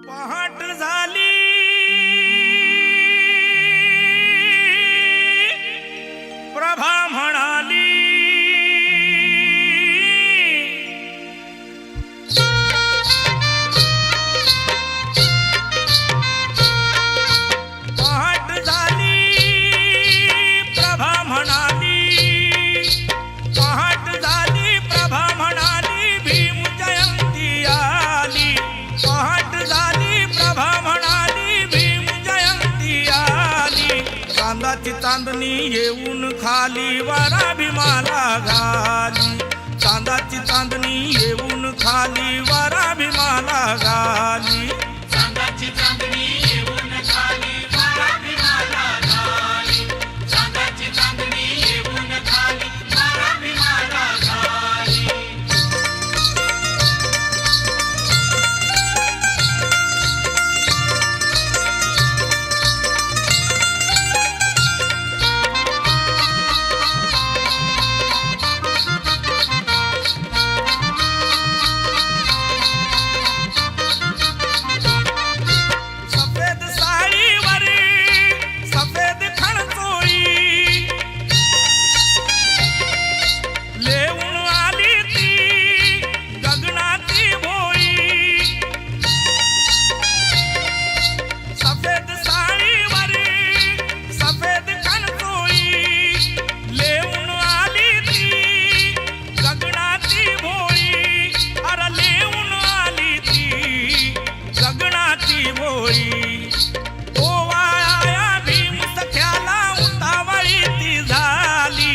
पहाट झाली प्रभा म्हणाली पहाट झाली प्रभा म्हणाली पहाट झाली प्रभा म्हणाली भीम जयंती आली पहाट झाली प्रभा म्हणाली भीम जयंती आली चांदाची चांदणी येऊन खाली वारा भीमाला घाली चांदाची चांदणी येऊन खाली वारा भीमाला घाली चांदाची चांदणी येऊन खाली वारा भीमाला घाली चांदाची चांदणी येऊन खाली वारा भीमाला घाली सफेद साडीवरी सफेद खणचोळी लेऊन आली ती गगनाची भोळी सफेद साडीवरी सफेद खणचोळी लेऊन आली ती गगनाची भोळी अरे लेऊन आली ती गगनाची भोळी ओवाळाया भीम सख्याला उतावळी ती झाली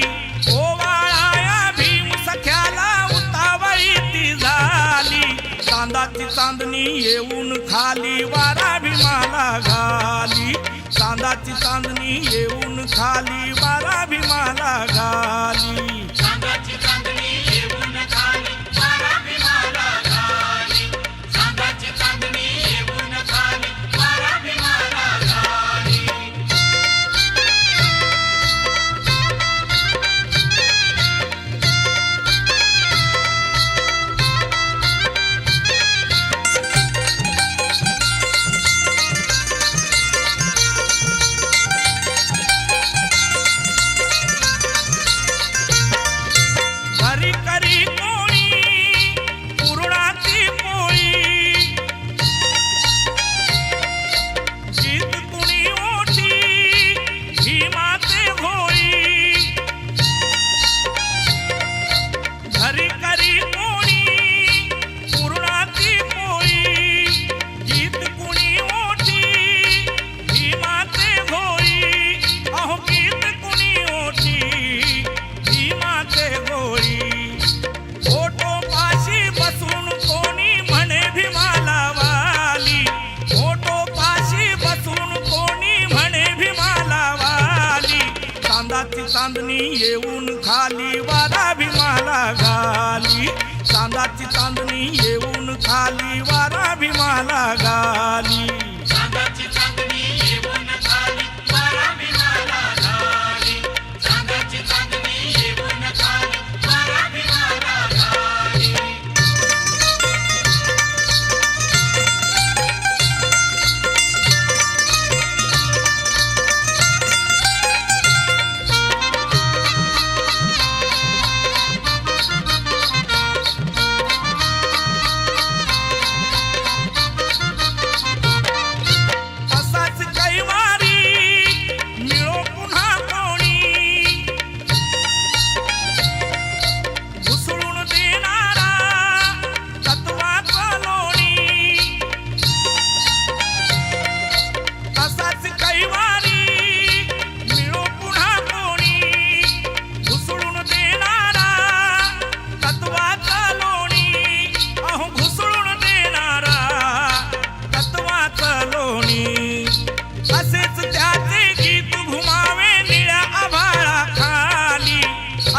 ओवाळाया भीम सख्याला उतावळी ती झाली चांदाची चांदणी येऊन खाली वारा भीमाला घाली चांदाची चांदणी येऊन खाली वारा भीमाला घाली चांदाची चांदणी येऊन खाली वारा भीमाला घाली चांदाची चांदणी येऊन खाली वारा भीमाला घाली घरी करी कोणी पुरणाची पोळी गीत कुणी ओठी भीमाचे घोळी घरी करी कोणी पुरणाची पोळी गीत कुणी ओठी भीमाचे घोळी अहो गीत कुणी ओठी भीमाचे घोळी फोटो पाशी बसून कोणी म्हणे भीमाला वाली फोटो पाशी बसून कोणी म्हणे भीमाला वाली चांदाची चांदणी येऊन खाली वारा भीमाला घाली चांदाची चांदणी येऊन खाली वारा भीमाला घाली चांदाची चांदणी येऊन खाली वारा भीमाला घाली चांदाची चांदणी येऊन खाली वारा भीमाला घाली असाच कैवारी मिळो पुन्हा कोणी घुसळून देणारा तत्वाचा लोणी असाच कैवारी मिळो पुन्हा कोणी घुसळून देणारा तत्वाचा लोणी अहो घुसळून देणारा तत्वाचं लोणी असेच त्याचे गीत घुमावे निळ्या आभाळा खाली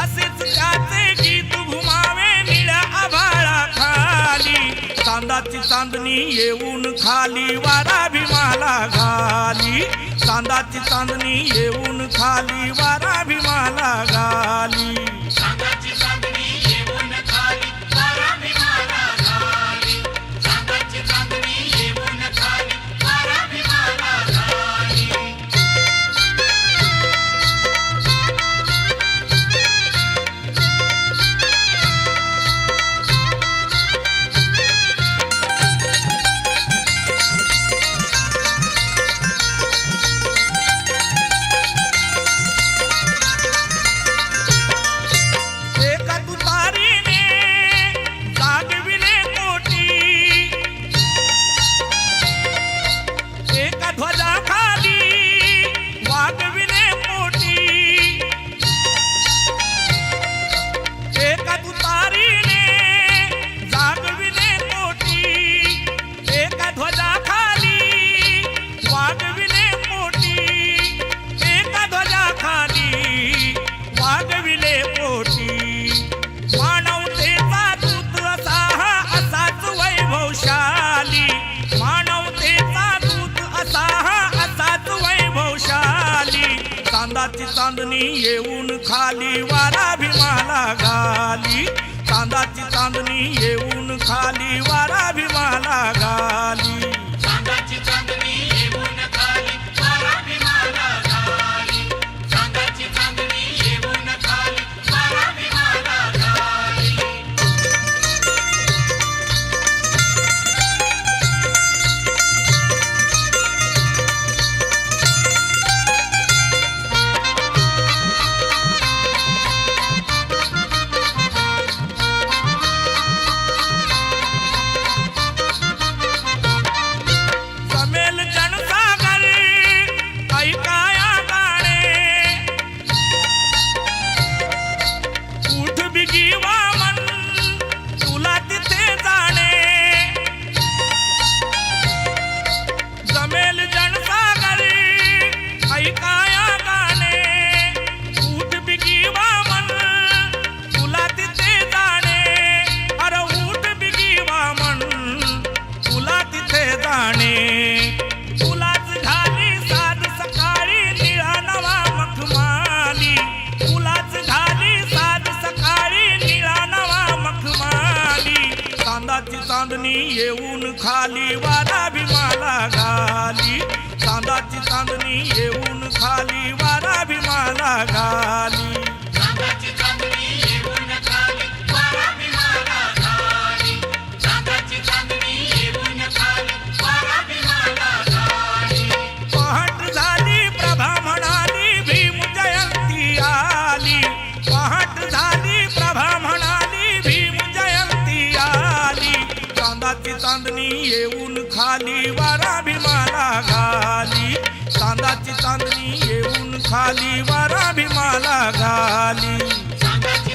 असेच त्याचे गीत घुमावे निळ्या आभाळा खाली चांदाची चांदणी येऊन खाली वारा भीमाला घाली चांदाची चांदणी येऊन खाली वारा भीमाला घाली चांदाची चांदणी येऊन खाली वारा भीमाला घाली चांदाची चांदणी येऊन खाली येऊन खाली वारा भीमाला घाली. चांदाची चांदणी येऊन खाली वारा भीमाला घाली. चांदाची चांदणी येऊन खाली वारा भीमाला घाली. चांदाची चांदणी येऊन खाली वारा भीमाला घाली. जमेल जनसागर ऐकाया गाणे. उठ बिगी वामन तुला तिथे जाणे. जमेल जनसागर ऐकाया गाणे. उठ बिगी वामन तुला तिथे जाणे. अरे उठ बिगी वामन तुला तिथे जाणे. तुलाच घाली साज सकाळी निळा नवा मखमाली. तुलाच घाली साज सकाळी निळा नवा मखमाली. चांदाची चांदणी येऊन खाली वारा भीमाला घाली. चांदाची चांदणी येऊन खाली वारा भीमाला घाली. चांदाची चांदणी येऊन खाली वारा भीमाला घाली. चांदाची चांदणी येऊन खाली वारा भीमाला घाली. पहाट झाली प्रभा म्हणाली भीम जयंती आली. पहाट झाली प्रभा म्हणाली भीम जयंती आली. चांदाची चांदणी येऊन खाली वारा भीमाला घाली. चांदाची चांदणी येऊन खाली वारा भीमाला घाली. चांदाची